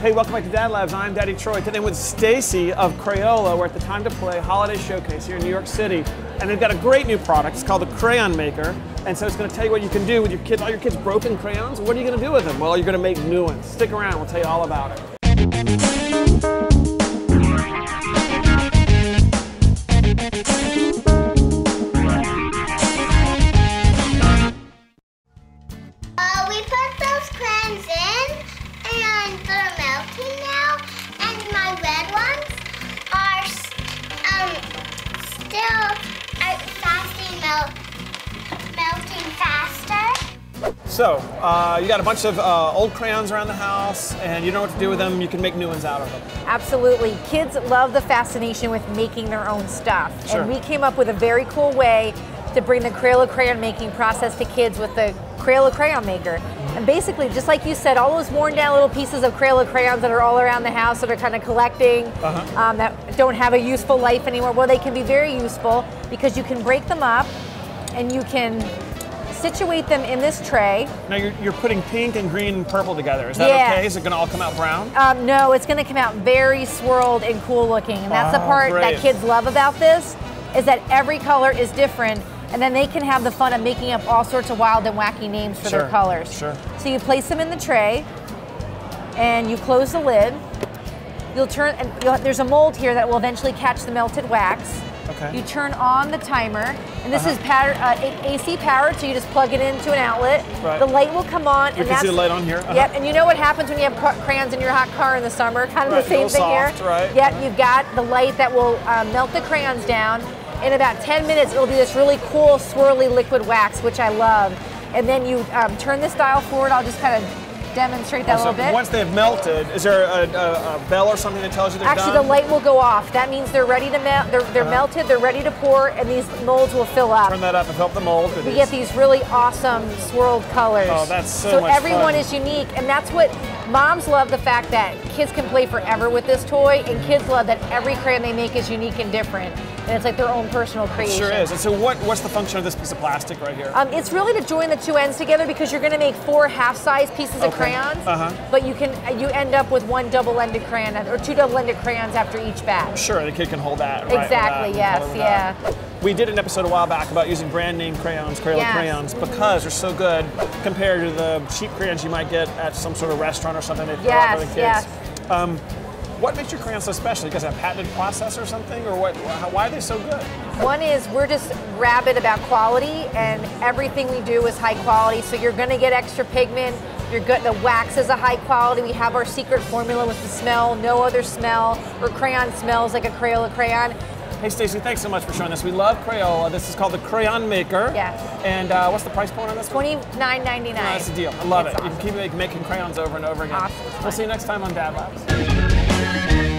Hey, welcome back to DadLabs. I'm Daddy Troy. Today I'm with Stacy of Crayola. We're at the Time to Play Holiday Showcase here in New York City. And they've got a great new product. It's called the Crayon Maker. And so it's going to tell you what you can do with your kids. All your kids' broken crayons. What are you going to do with them? Well, you're going to make new ones. Stick around. We'll tell you all about it. We put those crayons in, and they're melting now. And my red ones are melting faster. So, you got a bunch of old crayons around the house, and you don't know what to do with them. You can make new ones out of them. Absolutely. Kids love the fascination with making their own stuff. Sure. And we came up with a very cool way to bring the Crayola Crayon making process to kids with the Crayola Crayon Maker. And basically, just like you said, all those worn down little pieces of Crayola crayons that are all around the house that are kind of collecting, that don't have a useful life anymore, well, they can be very useful because you can break them up and you can situate them in this tray. Now you're putting pink and green and purple together. Is that okay? Is it going to all come out brown? No, it's going to come out very swirled and cool looking. And that's the part that kids love about this, is that every color is different. And then they can have the fun of making up all sorts of wild and wacky names for their colors. Sure. So you place them in the tray, and you close the lid. You'll turn, and there's a mold here that will eventually catch the melted wax. Okay. You turn on the timer, and this is AC powered, so you just plug it into an outlet. Right. The light will come on. You can see the light on here. Yep, and you know what happens when you have crayons in your hot car in the summer? Kind of the same thing soft, here. Right. Yep, you've got the light that will melt the crayons down. In about 10 minutes, it'll be this really cool, swirly liquid wax, which I love. And then you turn this dial forward. I'll just kind of demonstrate that a little bit. Once they've melted, is there a bell or something that tells you they're done? Actually, the light will go off. That means they're ready to melt. They're melted. They're ready to pour, and these molds will fill up. Turn that up and fill up the mold. We get these really awesome swirled colors. Oh, that's so much everyone fun. is unique, and that's what moms love, the fact that kids can play forever with this toy, and kids love that every crayon they make is unique and different. And it's like their own personal creation. It sure is. And so what's the function of this piece of plastic right here? It's really to join the two ends together, because you're going to make 4 half-size pieces of crayons, but you end up with 1 double-ended crayon or 2 double-ended crayons after each batch. Sure, the kid can hold that. Exactly. Yes. Yeah. We did an episode a while back about using brand name crayons, Crayola crayons, because they're so good compared to the cheap crayons you might get at some sort of restaurant or something. For the kids. What makes your crayons so special? You guys have a patented process or something, or what? Why are they so good? One is we're just rabid about quality, and everything we do is high quality. So you're going to get extra pigment. The wax is a high quality. We have our secret formula with the smell. No other smell or crayon smells like a Crayola crayon. Hey Stacy, thanks so much for showing us. We love Crayola. This is called the Crayon Maker. Yes. And what's the price point on this? $29.99. That's the deal. I love it. Awesome. You can keep making crayons over and over again. Awesome. We'll see you next time on DadLabs.